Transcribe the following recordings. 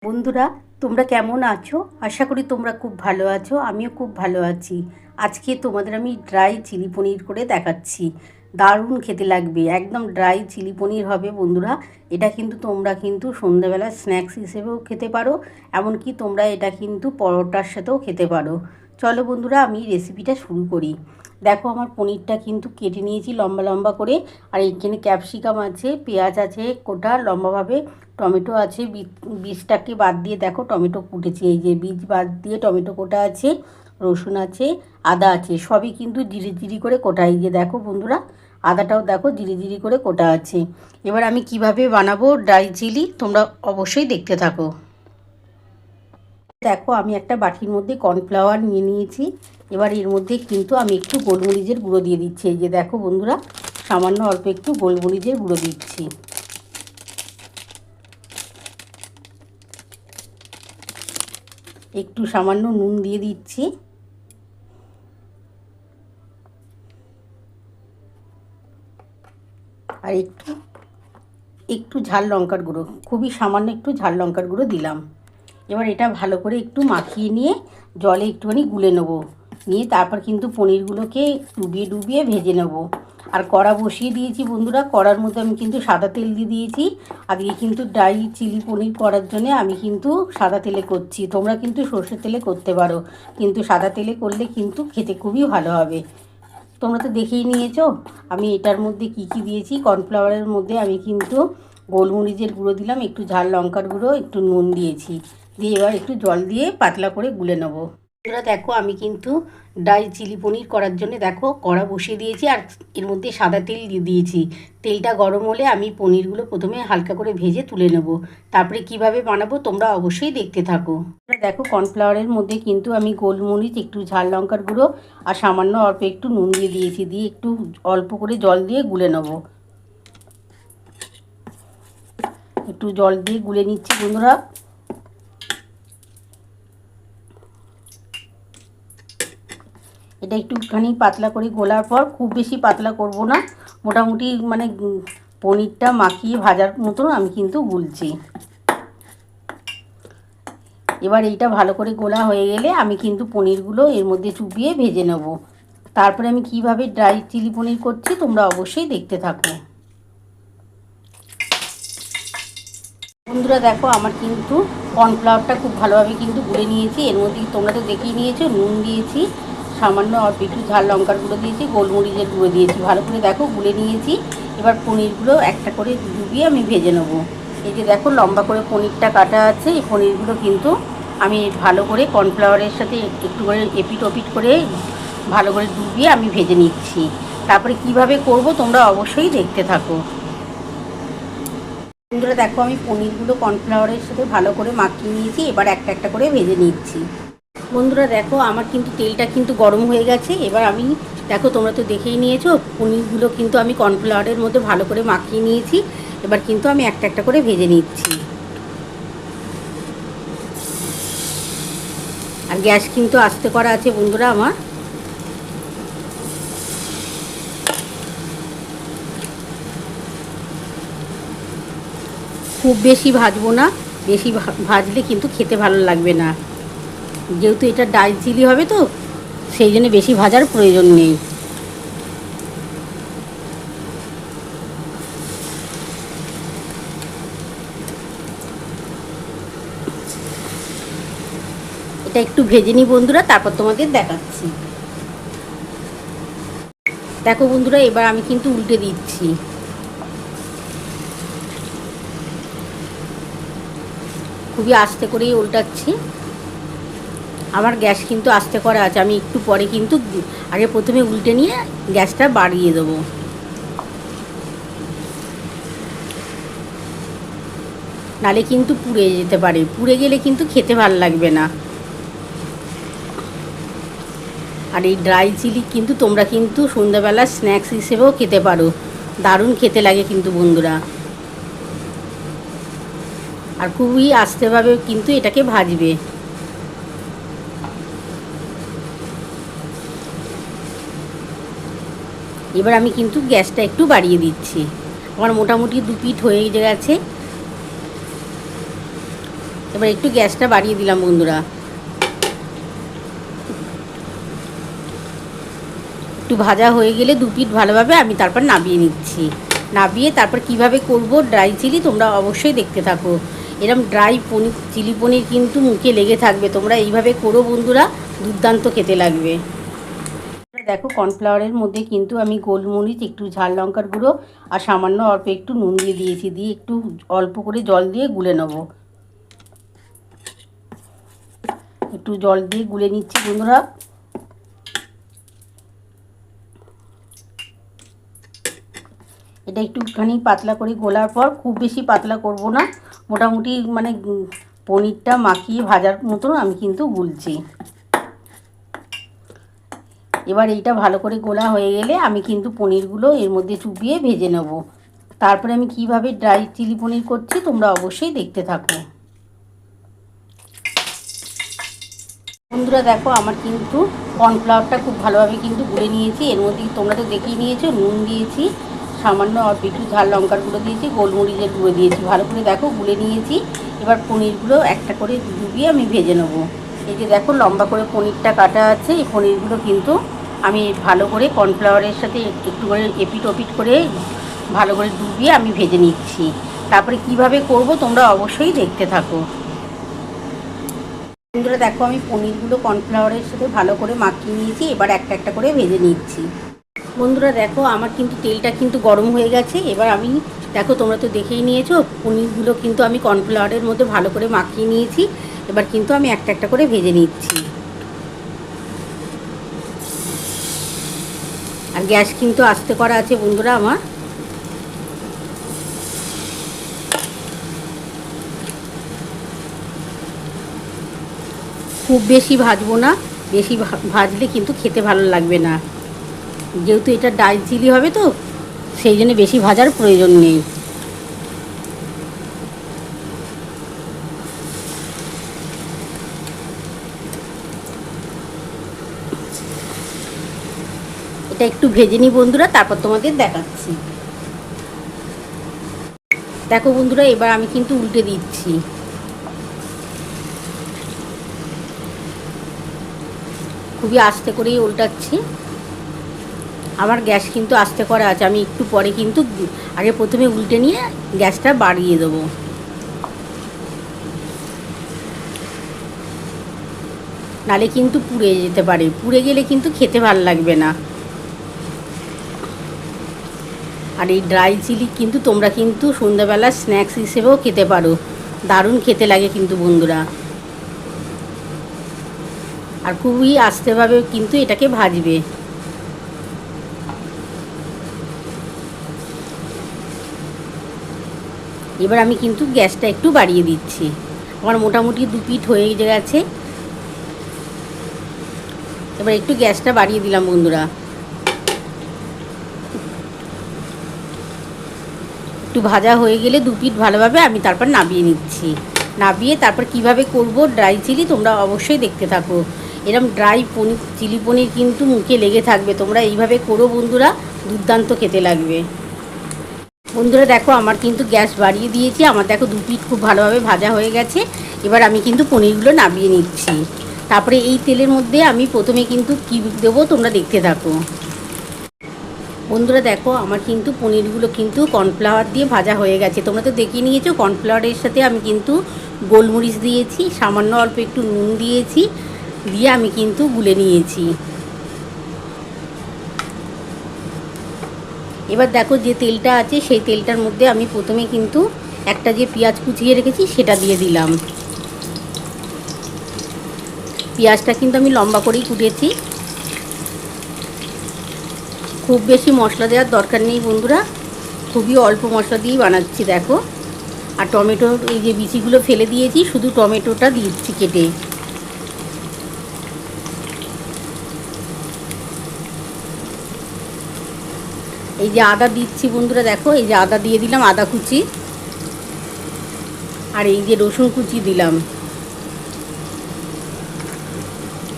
বন্ধুরা, তোমরা কেমন আছো? আশা করি তোমরা খুব ভালো আছো। আমিও খুব ভালো আছি। আজকে তোমাদের আমি ড্রাই চিলি পনির করে দেখাচ্ছি। দারুণ খেতে লাগবে, একদম ড্রাই চিলি পনির হবে বন্ধুরা। এটা কিন্তু তোমরা কিন্তু সন্ধ্যাবেলা স্ন্যাক্স হিসেবেও খেতে পারো, এমনকি তোমরা এটা কিন্তু পরোটার সাথেও খেতে পারো। চলো বন্ধুরা, আমি রেসিপিটা শুরু করি। দেখো, আমার পনিরটা কিন্তু কেটে নিয়েছি লম্বা লম্বা করে। আর এখানে ক্যাপসিকাম আছে, পেঁয়াজ আছে কোটা লম্বাভাবে, টমেটো আছে, বীজটাকে বাদ দিয়ে দেখো টমেটো কুটেছি, এই যে বীজ বাদ দিয়ে টমেটো কোটা আছে, রসুন আছে, আদা আছে, সবই কিন্তু জিরি জিরি করে কোটা। এই যে দেখো বন্ধুরা, আদাটাও দেখো জিরি জিরি করে কোটা আছে। এবার আমি কিভাবে বানাবো ড্রাই চিলি, তোমরা অবশ্যই দেখতে থাকো। দেখো, আমি একটা বাটির মধ্যে কর্নফ্লাওয়ার নিয়ে নিয়েছি। এবার এর মধ্যে কিন্তু আমি একটু গোলমরিচের গুঁড়ো দিয়ে দিচ্ছি। এই যে দেখো বন্ধুরা, সামান্য অল্প একটু গোলমরিচের গুঁড়ো দিচ্ছি। একটু সামান্য নুন দিয়ে দিচ্ছি। আর একটু একটু ঝাল লঙ্কার গুঁড়ো, খুবই সামান্য একটু ঝাল লঙ্কার গুঁড়ো দিলাম। এবার এটা ভালো করে একটু মাখিয়ে নিয়ে জলে একটুখানি গুলে নেবো। নিয়ে তারপর কিন্তু পনিরগুলোকে ডুবিয়ে ডুবিয়ে ভেজে নেব। আর কড়া বসিয়ে দিয়েছি বন্ধুরা, কড়ার মধ্যে আমি কিন্তু সাদা তেল দিয়ে দিয়েছি। আজকে কিন্তু ড্রাই চিলি পনির করার জন্য আমি কিন্তু সাদা তেলে করছি। তোমরা কিন্তু সর্ষের তেলে করতে পারো, কিন্তু সাদা তেলে করলে কিন্তু খেতে খুবই ভালো হবে। তোমরা তো দেখেই নিয়েছো আমি এটার মধ্যে কি কি দিয়েছি। কর্নফ্লাওয়ারের মধ্যে আমি কিন্তু গোলমরিচের গুঁড়ো দিলাম, একটু ঝাল লঙ্কার গুঁড়ো, একটু নুন দিয়েছি। দিয়ে এবার একটু জল দিয়ে পাতলা করে গুলে নেবো। বন্ধুরা দেখো, আমি কিন্তু ড্রাই চিলি পনির করার জন্য দেখো কড়া বসিয়ে দিয়েছি, আর এর মধ্যে সাদা তেল দিয়ে দিয়েছি। তেলটা গরম হলে আমি পনিরগুলো প্রথমে হালকা করে ভেজে তুলে নেব। তারপরে কিভাবে বানাবো তোমরা অবশ্যই দেখতে থাকো। দেখো, কর্নফ্লাওয়ারের মধ্যে কিন্তু আমি গোলমরিচ, একটু ঝাল লঙ্কার গুঁড়ো আর সামান্য অল্প একটু নুন দিয়ে দিয়েছি। দিয়ে একটু অল্প করে জল দিয়ে গুলে নেব। একটু জল দিয়ে গুলে নিচ্ছি বন্ধুরা। এটা একটুখানি পাতলা করে গোলার পর, খুব বেশি পাতলা করব না, মোটামুটি মানে পনিরটা মাখিয়ে ভাজার মতন আমি কিন্তু গুলছি। এবার এইটা ভালো করে গোলা হয়ে গেলে আমি কিন্তু পনিরগুলো এর মধ্যে চুবিয়ে ভেজে নেব। তারপরে আমি কিভাবে ড্রাই চিলি পনির করছি তোমরা অবশ্যই দেখতে থাকো। বন্ধুরা দেখো, আমার কিন্তু কর্নফ্লাওয়ারটা খুব ভালোভাবে কিন্তু গুলে নিয়েছি। এর মধ্যে তোমরা তো দেখেই নিয়েছো, নুন দিয়েছি, সামান্য অল্প একটু ঝাল লঙ্কার গুঁড়ো দিয়েছি, গোলমরিচের গুঁড়ো দিয়েছি, ভালো করে দেখো গুলে নিয়েছি। এবার পনিরগুলো একটা করে ডুবিয়ে আমি ভেজে নেবো। এই যে দেখো লম্বা করে পনিরটা কাটা আছে, এই পনিরগুলো কিন্তু আমি ভালো করে কর্নফ্লাওয়ারের সাথে একটু করে এপিট ওপিট করে ভালো করে ডুবিয়ে আমি ভেজে নিচ্ছি। তারপরে কিভাবে করব তোমরা অবশ্যই দেখতে থাকো। বন্ধুরা দেখো, আমি পনিরগুলো কর্নফ্লাওয়ারের সাথে ভালো করে মাখিয়ে নিয়েছি। এবার একটা একটা করে ভেজে নিচ্ছি। বন্ধুরা দেখো, আমার কিন্তু তেলটা কিন্তু গরম হয়ে গেছে। এবার আমি দেখো, তোমরা তো দেখেই নিয়েছো, পনিরগুলো কিন্তু আমি কর্নফ্লাওয়ারের মধ্যে ভালো করে মাখিয়ে নিয়েছি। এবার কিন্তু আমি একটা একটা করে ভেজে নিচ্ছি। আর গ্যাস কিন্তু আস্তে করা আছে বন্ধুরা আমার। খুব বেশি ভাজবো না, বেশি ভাজলে কিন্তু খেতে ভালো লাগবে না। যেহেতু এটা ড্রাই চিলি হবে তো সেই জন্য বেশি ভাজার প্রয়োজন নেই। এটা একটু ভেজে নিই বন্ধুরা, তারপর তোমাদের দেখাচ্ছি। দেখো বন্ধুরা, এবার আমি কিন্তু উল্টে দিচ্ছি। খুবই আস্তে করেই উল্টাচ্ছি। আমার গ্যাস কিন্তু আস্তে করা আছে, আমি একটু পরে কিন্তু আগে প্রথমে উল্টে নিয়ে গ্যাসটা বাড়িয়ে দেবো। নালে কিন্তু পুড়ে যেতে পারে, পুড়ে গেলে কিন্তু খেতে ভালো লাগবে না। আর এই ড্রাই চিলি কিন্তু তোমরা কিন্তু সন্ধ্যাবেলা স্ন্যাক্স হিসেবেও খেতে পারো, দারুণ খেতে লাগে কিন্তু বন্ধুরা। আর খুবই আস্তেভাবে কিন্তু এটাকে ভাজবে। এবার আমি কিন্তু গ্যাসটা একটু বাড়িয়ে দিচ্ছি। আমার মোটামুটি 2 পিঠ হয়ে গেছে। এবার একটু গ্যাসটা বাড়িয়ে দিলাম বন্ধুরা। একটু ভাজা হয়ে গেলে দু পিঠ ভালোভাবে আমি তারপর নামিয়ে নিচ্ছি। নামিয়ে তারপর কিভাবে করব ড্রাই চিলি তোমরা অবশ্যই দেখতে থাকো। এরকম ড্রাই পনির, চিলি পনির কিন্তু মুখে লেগে থাকবে। তোমরা এইভাবে করো বন্ধুরা, দুর্দান্ত খেতে লাগবে। দেখো কর্নফ্লাওয়ারের মধ্যে কিন্তু আমি গোলমরিচ, একটু ঝাল লঙ্কার গুঁড়ো আর সামান্য অল্প একটু নুন দিয়ে দিয়েছি। দিয়ে একটু অল্প করে জল দিয়ে গুলে নেব। একটু জল দিয়ে গুলে নিচ্ছি বন্ধুরা। এটা একটুখানি পাতলা করে গোলার পর, খুব বেশি পাতলা করব না, মোটামুটি মানে পনিরটা মাখিয়ে ভাজার মতন আমি কিন্তু গুলছি। এবার এইটা ভালো করে গোলা হয়ে গেলে আমি কিন্তু পনিরগুলো এর মধ্যে চুবিয়ে ভেজে নেব। তারপরে আমি কিভাবে ড্রাই চিলি পনির করছি তোমরা অবশ্যই দেখতে থাকো। বন্ধুরা দেখো আমার কিন্তু কর্নফ্লাওয়ারটা খুব ভালোভাবে কিন্তু গুলে নিয়েছি। এর মধ্যে তোমরা তো দেখেই নিয়েছো, নুন দিয়েছি, সামান্য অল্প একটু ঝাল লঙ্কার গুঁড়ো দিয়েছি, গোলমরিচের গুঁড়ো দিয়েছি, ভালো করে দেখো গুলে নিয়েছি। এবার পনিরগুলো একটা করে ডুবিয়ে আমি ভেজে নেব। এই যে দেখো লম্বা করে পনিরটা কাটা আছে, এই পনিরগুলো কিন্তু আমি ভালো করে কর্নফ্লাওয়ারের সাথে একটু করে এপিট ওপিট করে ভালো করে ডুবিয়ে আমি ভেজে নিচ্ছি। তারপরে কিভাবে করব তোমরা অবশ্যই দেখতে থাকো। বন্ধুরা দেখো আমি পনিরগুলো কর্নফ্লাওয়ারের সাথে ভালো করে মাখিয়ে নিয়েছি। এবার একটা একটা করে ভেজে নিচ্ছি। বন্ধুরা দেখো আমার কিন্তু তেলটা কিন্তু গরম হয়ে গেছে। এবার আমি দেখো তোমরা তো দেখেই নিয়েছো, পনিরগুলো কিন্তু আমি কর্নফ্লাওয়ারের মধ্যে ভালো করে মাখিয়ে নিয়েছি। এবার কিন্তু আমি একটা একটা করে ভেজে নিচ্ছি। আর গ্যাস কিন্তু আস্তে করা আছে বন্ধুরা আমার। খুব বেশি ভাজবো না, বেশি ভাজলে কিন্তু খেতে ভালো লাগবে না। যেহেতু এটা ড্রাই চিলি হবে তো সেই জন্য বেশি ভাজার প্রয়োজন নেই। এটা একটু ভেজে নিই বন্ধুরা, তারপর তোমাদের দেখাচ্ছি। দেখো বন্ধুরা এবার আমি কিন্তু উল্টে দিচ্ছি। খুবই আস্তে করেই উল্টাচ্ছি। আমার গ্যাস কিন্তু আস্তে করা আছে। আমি একটু পরে কিন্তু আগে প্রথমে উল্টে নিয়ে গ্যাসটা বাড়িয়ে দেবো। নালে কিন্তু পুড়ে যেতে পারে, পুড়ে গেলে কিন্তু খেতে ভালো লাগবে না। আর এই ড্রাই চিলি কিন্তু তোমরা কিন্তু সন্ধ্যাবেলা স্ন্যাক্স হিসেবেও খেতে পারো, দারুণ খেতে লাগে কিন্তু বন্ধুরা। আর খুবই আস্তেভাবে কিন্তু এটাকে ভাজবে। এবার আমি কিন্তু গ্যাসটা একটু বাড়িয়ে দিচ্ছি। আমার মোটামুটি দু পিঠ হয়ে গেছে। এবার একটু গ্যাসটা বাড়িয়ে দিলাম বন্ধুরা। একটু ভাজা হয়ে গেলে দু পিঠ ভালোভাবে আমি তারপর নামিয়ে নিচ্ছি। নামিয়ে তারপর কিভাবে করব ড্রাই চিলি তোমরা অবশ্যই দেখতে থাকো। এরকম ড্রাই পনির, চিলি পনির কিন্তু মুখে লেগে থাকবে। তোমরা এইভাবে করো বন্ধুরা, দুর্দান্ত খেতে লাগবে। বন্ধুরা দেখো আমার কিন্তু গ্যাস বাড়িয়ে দিয়েছি। আমার দেখো দু পিঠ খুব ভালোভাবে ভাজা হয়ে গেছে। এবার আমি কিন্তু পনিরগুলো নামিয়ে নিচ্ছি। তারপরে এই তেলের মধ্যে আমি প্রথমে কিন্তু কী দেবো তোমরা দেখতে থাকো। বন্ধুরা দেখো আমার কিন্তু পনিরগুলো কিন্তু কর্নফ্লাওয়ার দিয়ে ভাজা হয়ে গেছে। তোমরা তো দেখিয়ে নিয়েছো। কর্নফ্লাওয়ারের সাথে আমি কিন্তু গোলমরিচ দিয়েছি, সামান্য অল্প একটু নুন দিয়েছি, দিয়ে আমি কিন্তু গুলে নিয়েছি। এবার দেখো যে তেলটা আছে সেই তেলটার মধ্যে আমি প্রথমে কিন্তু একটা যে পেঁয়াজ কুচিয়ে রেখেছি সেটা দিয়ে দিলাম। পেঁয়াজটা কিন্তু আমি লম্বা করেই কুটেছি। খুব বেশি মশলা দেওয়ার দরকার নেই বন্ধুরা, খুবই অল্প মশলা দিয়েই বানাচ্ছি দেখো। আর টমেটোর এই যে বিচিগুলো ফেলে দিয়েছি, শুধু টমেটোটা দিচ্ছি কেটে। এই যে আদা দিচ্ছি বন্ধুরা দেখো, এই যে আদা দিয়ে দিলাম, আদা কুচি। আর এই যে রসুন কুচি দিলাম।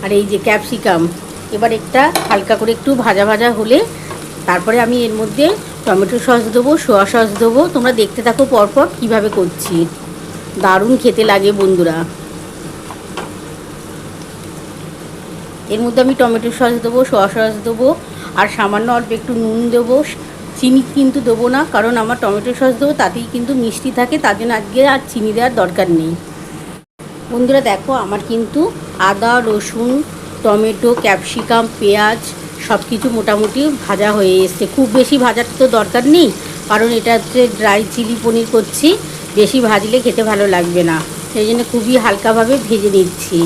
আর এই যে ক্যাপসিকাম। এবার একটা হালকা করে একটু ভাজা ভাজা হলে তারপরে আমি এর মধ্যে টমেটো সস দেবো, সোয়া সস দেবো। তোমরা দেখতে থাকো পরপর কীভাবে করছি। দারুণ খেতে লাগে বন্ধুরা। এর মধ্যে আমি টমেটো সস দেবো, সয়া সস দেবো, আর সামান্য অল্প একটু নুন দেবো। চিনি কিন্তু দেবো না, কারণ আমার টমেটো সস দেবো তাতেই কিন্তু মিষ্টি থাকে, তার জন্য আজকে আর চিনি দেওয়ার দরকার নেই। বন্ধুরা দেখো আমার কিন্তু আদা, রসুন, টমেটো, ক্যাপসিকাম, পেঁয়াজ সব কিছু মোটামুটি ভাজা হয়ে এসছে। খুব বেশি ভাজার তো দরকার নেই, কারণ এটা হচ্ছে ড্রাই চিলি পনির করছি, বেশি ভাজলে খেতে ভালো লাগবে না, সেই জন্য খুবই হালকাভাবে ভেজে নিচ্ছি।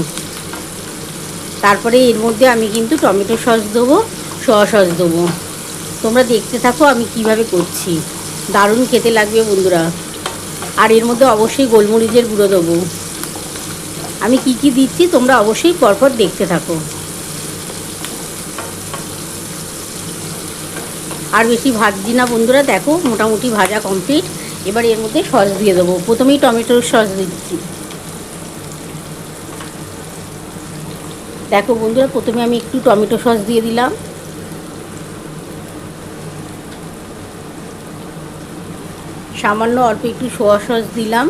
তারপরে এর মধ্যে আমি কিন্তু টমেটো সস দেবো, সয়া সস দেবো। তোমরা দেখতে থাকো আমি কিভাবে করছি, দারুণ খেতে লাগবে বন্ধুরা। আর এর মধ্যে অবশ্যই গোলমরিচের গুঁড়ো দেবো। আমি কি কি দিচ্ছি তোমরা অবশ্যই পরপর দেখতে থাকো। আর বেশি ভাজছি না বন্ধুরা, দেখো মোটামুটি ভাজা কমপ্লিট। এবার এর মধ্যে সস দিয়ে দেবো। প্রথমেই টমেটোর সস দিচ্ছি। দেখো বন্ধুরা, প্রথমে আমি একটু টমেটো সস দিয়ে দিলাম। সামান্য অল্প একটু সোয়া সস দিলাম।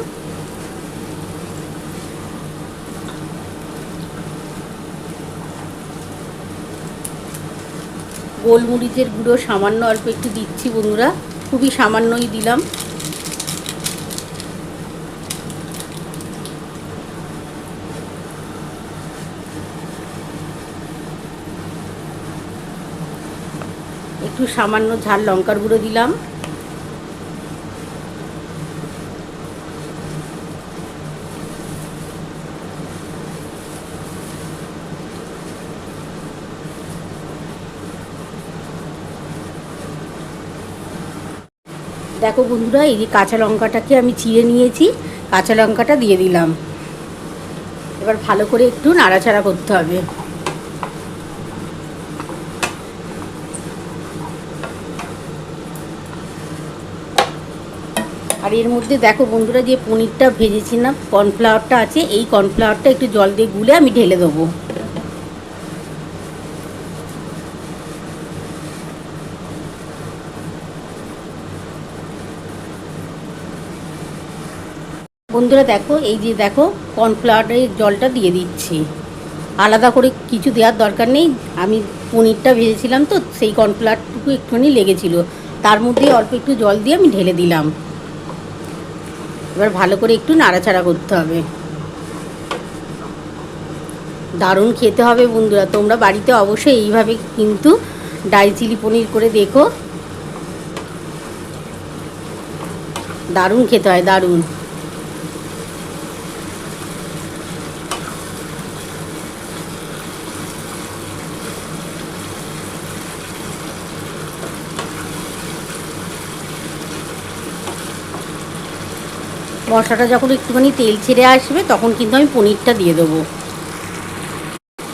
গোলমরিচের গুঁড়ো সামান্য অল্প একটু দিচ্ছি বন্ধুরা, খুবই সামান্যই দিলাম। একটু সামান্য ঝাল লঙ্কার গুঁড়ো দিলাম। দেখো বন্ধুরা, এই যে কাঁচা লঙ্কাটাকে আমি চিড়ে নিয়েছি, কাঁচা লঙ্কাটা দিয়ে দিলাম। এবার ভালো করে একটু নাড়াচাড়া করতে হবে। আর এর মধ্যে দেখো বন্ধুরা, যে পনিরটা ভেজেছিলাম, কর্নফ্লাওয়ারটা আছে, এই কর্নফ্লাওয়ারটা একটু জল দিয়ে গুলে আমি ঢেলে দেবো। বন্ধুরা দেখো, এই যে দেখো কর্নফ্লাওয়ারের জলটা দিয়ে দিচ্ছি। আলাদা করে কিছু দেওয়ার দরকার নেই, আমি পনিরটা ভেজেছিলাম তো সেই কর্নফ্লাওয়ারটুকু একটুখানি লেগেছিল, তার মধ্যে অল্প একটু জল দিয়ে আমি ঢেলে দিলাম। এবার ভালো করে একটু নাড়াচাড়া করতে হবে। দারুণ খেতে হবে বন্ধুরা, তোমরা বাড়িতে অবশ্যই এইভাবে কিন্তু ড্রাই চিলি পনির করে দেখো, দারুণ খেতে হয়, দারুণ। মশলাটা যখন একটুখানি তেল ছেড়ে আসবে তখন কিন্তু আমি পনিরটা দিয়ে দেবো।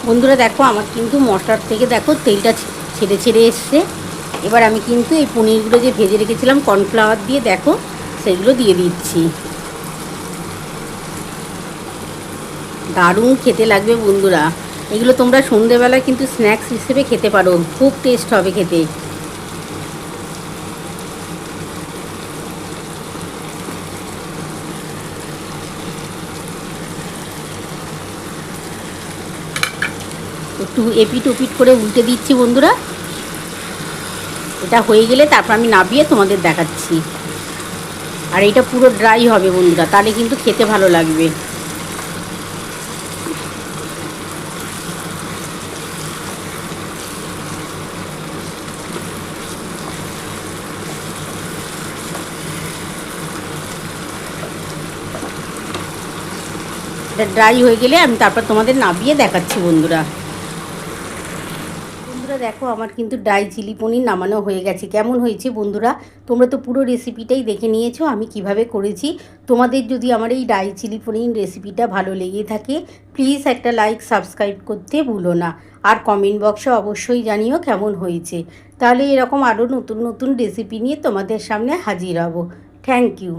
বন্ধুরা দেখো আমার কিন্তু মশলার থেকে দেখো তেলটা ছেড়ে ছেড়ে এসছে। এবার আমি কিন্তু এই পনিরগুলো যে ভেজে রেখেছিলাম কর্নফ্লাওয়ার দিয়ে, দেখো সেগুলো দিয়ে দিচ্ছি। দারুণ খেতে লাগবে বন্ধুরা, এগুলো তোমরা সন্ধেবেলায় কিন্তু স্ন্যাক্স হিসেবে খেতে পারো, খুব টেস্ট হবে খেতে। একটু এপিট ওপিট করে উল্টে দিচ্ছি বন্ধুরা। এটা হয়ে গেলে তারপর আমি নাবিয়ে তোমাদের দেখাচ্ছি। আর এটা পুরো ড্রাই হবে বন্ধুরা, তাহলে কিন্তু খেতে ভালো লাগবে। এটা ড্রাই হয়ে গেলে আমি তারপর তোমাদের নাবিয়ে দেখাচ্ছি বন্ধুরা। বন্ধুরা দেখো আমার কিন্তু ড্রাই চিলি পনির নামানো হয়ে গেছে। কেমন হয়েছে বন্ধুরা, তোমরা তো পুরো রেসিপিটাই দেখে নিয়েছো আমি কিভাবে করেছি। তোমাদের যদি আমার এই ড্রাই চিলি পনির রেসিপিটা ভালো লেগে থাকে, প্লিজ একটা লাইক সাবস্ক্রাইব করতে ভুলো না। আর কমেন্ট বক্সে অবশ্যই জানিও কেমন হয়েছে। তাহলে এরকম আরও নতুন নতুন রেসিপি নিয়ে তোমাদের সামনে হাজির হব। Thank you.